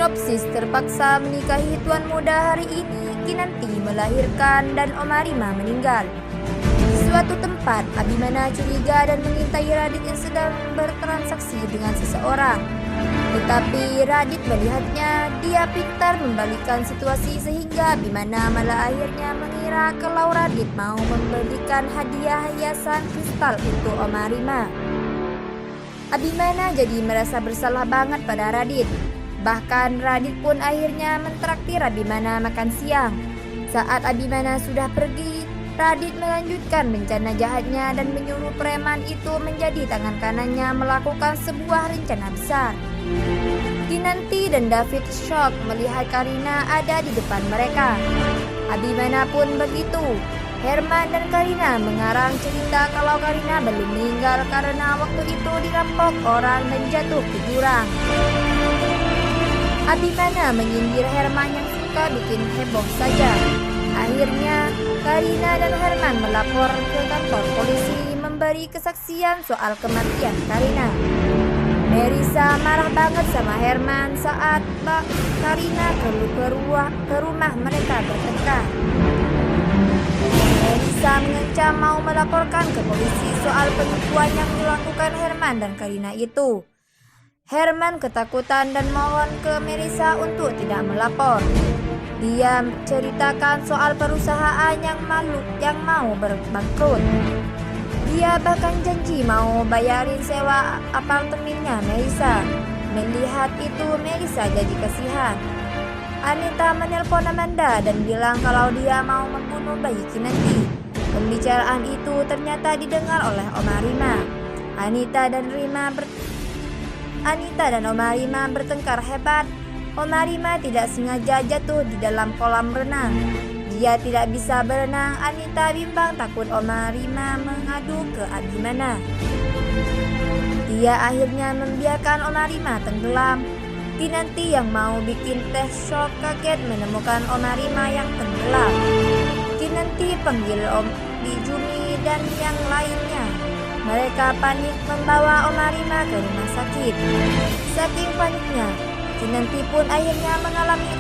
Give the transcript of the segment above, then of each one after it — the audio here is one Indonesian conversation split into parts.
Sinopsis: terpaksa menikahi tuan muda hari ini, Kinanti melahirkan dan Omarima meninggal. Di suatu tempat, Abimana curiga dan mengintai Radit yang sedang bertransaksi dengan seseorang. Tetapi Radit melihatnya, dia pintar membalikkan situasi sehingga Abimana malah akhirnya mengira kalau Radit mau memberikan hadiah hiasan kristal untuk Omarima. Abimana jadi merasa bersalah banget pada Radit. Bahkan Radit pun akhirnya mentraktir Abimana makan siang. Saat Abimana sudah pergi, Radit melanjutkan rencana jahatnya dan menyuruh preman itu menjadi tangan kanannya melakukan sebuah rencana besar. Kinanti dan David shock melihat Karina ada di depan mereka. Abimana pun begitu. Herman dan Karina mengarang cerita kalau Karina belum meninggal karena waktu itu dirampok orang dan jatuh ke jurang. Abimana menyindir Herman yang suka bikin heboh saja. Akhirnya Karina dan Herman melapor ke kantor polisi memberi kesaksian soal kematian Karina. Merisa marah banget sama Herman saat Karina ke rumah mereka bertengkar. Merisa mengancam mau melaporkan ke polisi soal penipuan yang dilakukan Herman dan Karina itu. Herman ketakutan dan mohon ke Merisa untuk tidak melapor. Dia ceritakan soal perusahaan yang mau bangkrut. Dia bahkan janji mau bayarin sewa apartemennya Merisa. Melihat itu Merisa jadi kasihan. Anita menelpon Amanda dan bilang kalau dia mau membunuh bayi Kinanti. Pembicaraan itu ternyata didengar oleh Omarima. Anita dan Omarima bertengkar hebat. Omarima tidak sengaja jatuh di dalam kolam renang. Dia tidak bisa berenang. Anita bimbang takut Omarima mengadu ke Abimana. Dia akhirnya membiarkan Omarima tenggelam. Kinanti yang mau bikin teh shock kaget menemukan Omarima yang tenggelam. Kinanti panggil Jumi dan yang lainnya. Mereka panik membawa Omarima ke rumah sakit. Saking paniknya, Kinanti pun akhirnya mengalami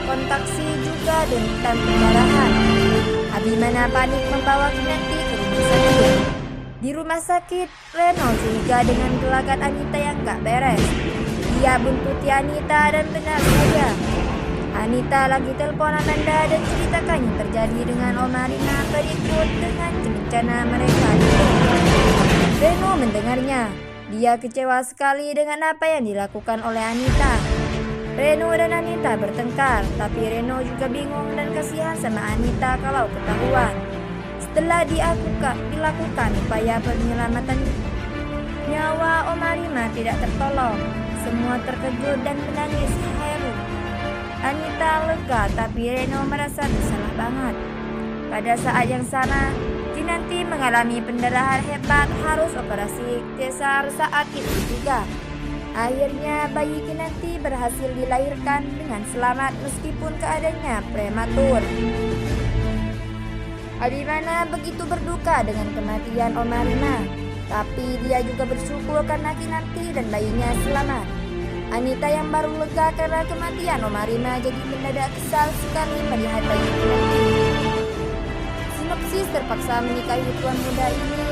kontraksi juga dan pendarahan. Abimana panik membawa Kinanti ke rumah sakit. Di rumah sakit, Reno curiga dengan gelagat Anita yang gak beres. Dia buntuti Anita dan benar saja. Anita lagi telepon Amanda dan ceritakan yang terjadi dengan Omarima berikut dengan rencana mereka. Reno mendengarnya. Dia kecewa sekali dengan apa yang dilakukan oleh Anita. Reno dan Anita bertengkar, tapi Reno juga bingung dan kasihan sama Anita kalau ketahuan. Setelah dilakukan upaya penyelamatan nyawa Omarima tidak tertolong. Semua terkejut dan menangis haru. Anita lega, tapi Reno merasa bersalah banget. Pada saat yang sama, Kinanti mengalami pendarahan hebat, harus operasi kesar saat itu juga. Akhirnya bayi Kinanti berhasil dilahirkan dengan selamat meskipun keadaannya prematur. Abimana begitu berduka dengan kematian Omarima, tapi dia juga bersyukur karena Kinanti dan bayinya selamat. Anita yang baru lega karena kematian Omarima jadi mendadak kesal sekali melihat bayi Kinanti. Sinopsis: terpaksa menikahi tuan muda ini.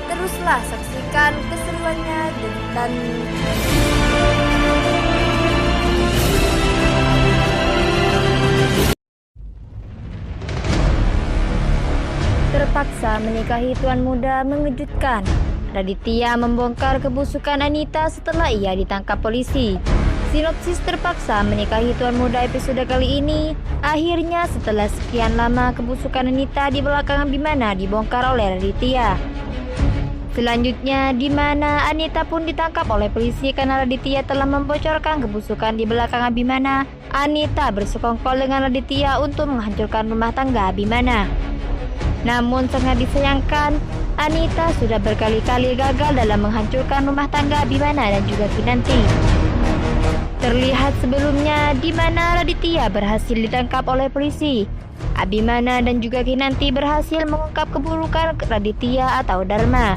Teruslah saksikan keseruannya dan terpaksa menikahi tuan muda mengejutkan. Raditya membongkar kebusukan Anita setelah ia ditangkap polisi. Sinopsis: terpaksa menikahi tuan muda episode kali ini. Akhirnya setelah sekian lama kebusukan Anita di belakang Abimana dibongkar oleh Raditya. Selanjutnya, di mana Anita pun ditangkap oleh polisi karena Raditya telah membocorkan kebusukan di belakang Abimana. Anita bersekongkol dengan Raditya untuk menghancurkan rumah tangga Abimana. Namun sangat disayangkan, Anita sudah berkali-kali gagal dalam menghancurkan rumah tangga Abimana dan juga Kinanti. Terlihat sebelumnya di mana Raditya berhasil ditangkap oleh polisi. Abimana dan juga Kinanti berhasil mengungkap keburukan Raditya atau Dharma.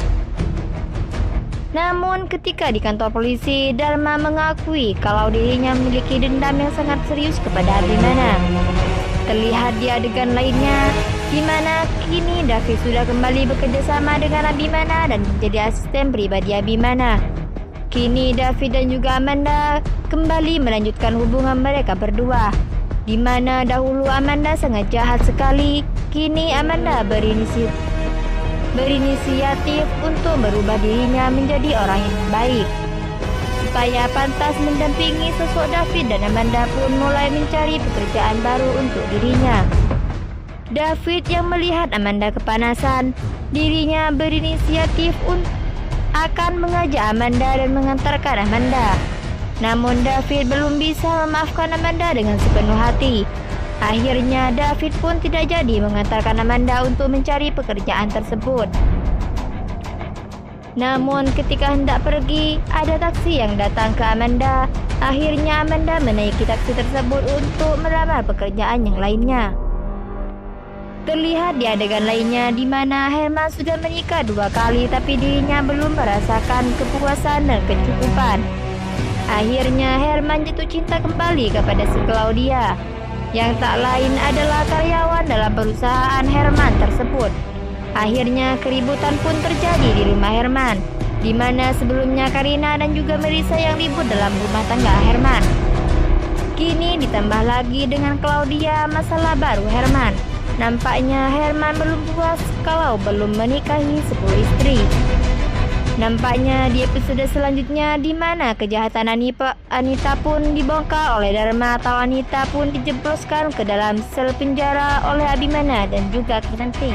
Namun ketika di kantor polisi, Dharma mengakui kalau dirinya memiliki dendam yang sangat serius kepada Abimana. Terlihat di adegan lainnya, di mana kini David sudah kembali bekerja sama dengan Abimana dan menjadi asisten pribadi Abimana. Kini David dan juga Amanda kembali melanjutkan hubungan mereka berdua. Di mana dahulu Amanda sangat jahat sekali, kini Amanda berinisiatif untuk merubah dirinya menjadi orang yang baik. Supaya pantas mendampingi sosok David dan Amanda pun mulai mencari pekerjaan baru untuk dirinya. David yang melihat Amanda kepanasan, dirinya berinisiatif akan mengajak Amanda dan mengantarkan Amanda. Namun David belum bisa memaafkan Amanda dengan sepenuh hati. Akhirnya David pun tidak jadi mengantarkan Amanda untuk mencari pekerjaan tersebut. Namun ketika hendak pergi, ada taksi yang datang ke Amanda. Akhirnya Amanda menaiki taksi tersebut untuk melamar pekerjaan yang lainnya. Terlihat di adegan lainnya di mana Herman sudah menikah 2 kali tapi dirinya belum merasakan kepuasan dan kecukupan. Akhirnya Herman jatuh cinta kembali kepada si Claudia, yang tak lain adalah karyawan dalam perusahaan Herman tersebut. Akhirnya keributan pun terjadi di rumah Herman, di mana sebelumnya Karina dan juga Melissa yang ribut dalam rumah tangga Herman. Kini ditambah lagi dengan Claudia, masalah baru Herman. Nampaknya Herman belum puas kalau belum menikahi 10 istri. Nampaknya di episode selanjutnya di mana kejahatan Anita pun dibongkar oleh Dharma atau Anita pun dijebloskan ke dalam sel penjara oleh Abimana dan juga Kinanti.